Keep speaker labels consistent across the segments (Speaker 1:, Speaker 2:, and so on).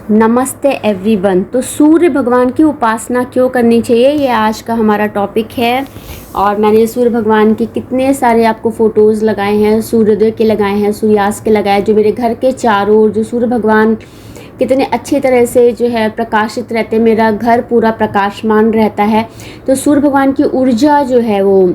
Speaker 1: नमस्ते एवरीवन। तो सूर्य भगवान की उपासना क्यों करनी चाहिए, ये आज का हमारा टॉपिक है। और मैंने सूर्य भगवान के कितने सारे आपको फ़ोटोज़ लगाए हैं, सूर्योदय के लगाए हैं, सूर्यास्त के लगाए, जो मेरे घर के चारों ओर जो सूर्य भगवान कितने अच्छी तरह से जो है प्रकाशित रहते हैं, मेरा घर पूरा प्रकाशमान रहता है। तो सूर्य भगवान की ऊर्जा जो है वो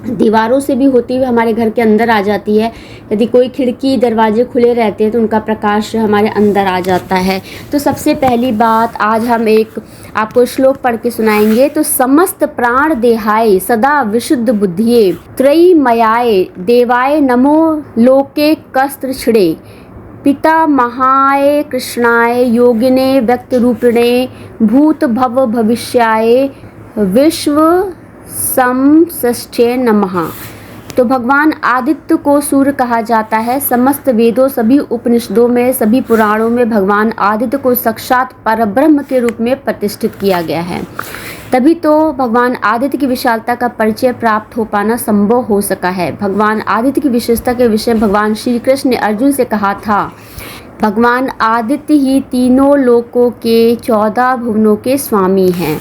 Speaker 1: दीवारों से भी होती हुई हमारे घर के अंदर आ जाती है। यदि कोई खिड़की दरवाजे खुले रहते हैं तो उनका प्रकाश हमारे अंदर आ जाता है। तो सबसे पहली बात, आज हम एक आपको श्लोक पढ़ के सुनाएंगे। तो समस्त प्राण देहाय सदा विशुद्ध बुद्धिये त्रयीमयाय देवाय नमो लोके कस्त्र छिड़े पिता महाय कृष्णाय योगिने व्यक्त रूपिणे भूत भव भविष्याय विश्व समष्टे नमः। तो भगवान आदित्य को सूर्य कहा जाता है। समस्त वेदों, सभी उपनिषदों में, सभी पुराणों में भगवान आदित्य को साक्षात परब्रह्म के रूप में प्रतिष्ठित किया गया है। तभी तो भगवान आदित्य की विशालता का परिचय प्राप्त हो पाना संभव हो सका है। भगवान आदित्य की विशेषता के विषय भगवान श्री कृष्ण ने अर्जुन से कहा था, भगवान आदित्य ही तीनों लोकों के 14 भुवनों के स्वामी हैं।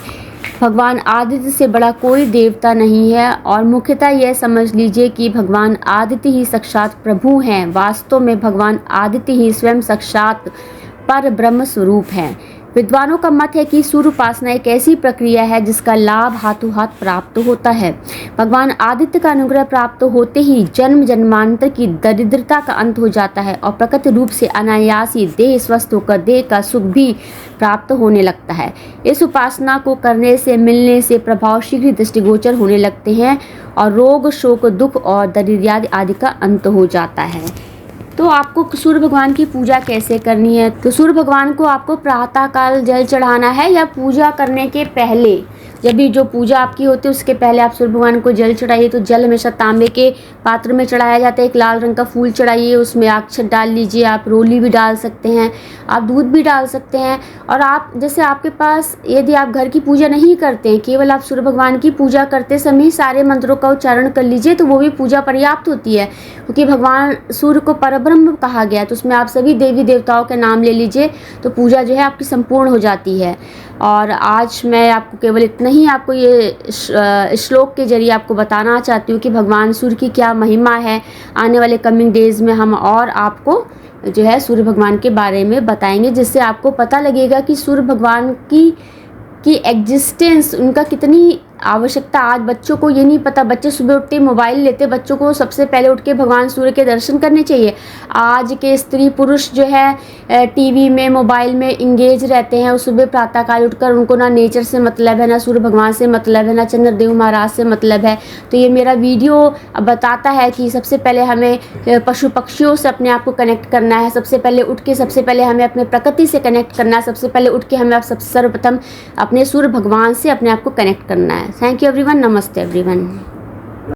Speaker 1: भगवान आदित्य से बड़ा कोई देवता नहीं है। और मुख्यतः यह समझ लीजिए कि भगवान आदित्य ही साक्षात प्रभु हैं। वास्तव में भगवान आदित्य ही स्वयं साक्षात पर ब्रह्म स्वरूप है। विद्वानों का मत है कि सूर्य उपासना एक ऐसी प्रक्रिया है जिसका लाभ हाथों हाथ प्राप्त होता है। भगवान आदित्य का अनुग्रह प्राप्त होते ही जन्म जन्मांतर की दरिद्रता का अंत हो जाता है और प्रकट रूप से अनायास ही देह स्वस्थ होकर देह का सुख भी प्राप्त होने लगता है। इस उपासना को करने से, मिलने से प्रभाव शीघ्र दृष्टिगोचर होने लगते हैं और रोग, शोक, दुख और दरिद्रता आदि का अंत हो जाता है। तो आपको सूर्य भगवान की पूजा कैसे करनी है? तो सूर्य भगवान को आपको प्रातः काल जल चढ़ाना है या पूजा करने के पहले, जब भी जो पूजा आपकी होती है उसके पहले आप सूर्य भगवान को जल चढ़ाइए। तो जल हमेशा तांबे के पात्र में चढ़ाया जाता है। एक लाल रंग का फूल चढ़ाइए, उसमें अक्षत डाल लीजिए। आप रोली भी डाल सकते हैं, आप दूध भी डाल सकते हैं। और आप जैसे आपके पास, यदि आप घर की पूजा नहीं करते हैं, केवल आप सूर्य भगवान की पूजा करते समय सारे मंत्रों का उच्चारण कर लीजिए, तो वो भी पूजा पर्याप्त होती है। क्योंकि भगवान सूर्य को परब्रह्म कहा गया है, तो उसमें आप सभी देवी देवताओं के नाम ले लीजिए, तो पूजा जो है आपकी संपूर्ण हो जाती है। और आज मैं आपको केवल इतना ही आपको ये श्लोक के जरिए आपको बताना चाहती हूँ कि भगवान सूर्य की क्या महिमा है। आने वाले कमिंग डेज में हम और आपको जो है सूर्य भगवान के बारे में बताएंगे, जिससे आपको पता लगेगा कि सूर्य भगवान की एग्जिस्टेंस, उनका कितनी आवश्यकता। आज बच्चों को ये नहीं पता, बच्चे सुबह उठते मोबाइल लेते, बच्चों को सबसे पहले उठ के भगवान सूर्य के दर्शन करने चाहिए। आज के स्त्री पुरुष जो है टीवी में, मोबाइल में इंगेज रहते हैं। सुबह प्रातःकाल उठकर उनको ना नेचर से मतलब है, ना सूर्य भगवान से मतलब है, ना चंद्रदेव महाराज से मतलब है। तो ये मेरा वीडियो बताता है कि सबसे पहले हमें पशु पक्षियों से अपने आप को कनेक्ट करना है। सबसे पहले उठ के सबसे पहले हमें अपने प्रकृति से कनेक्ट करना है। सबसे पहले उठ के हमें सर्वप्रथम अपने सूर्य भगवान से अपने आप को कनेक्ट करना है। Thank you everyone. नमस्ते एवरीवन।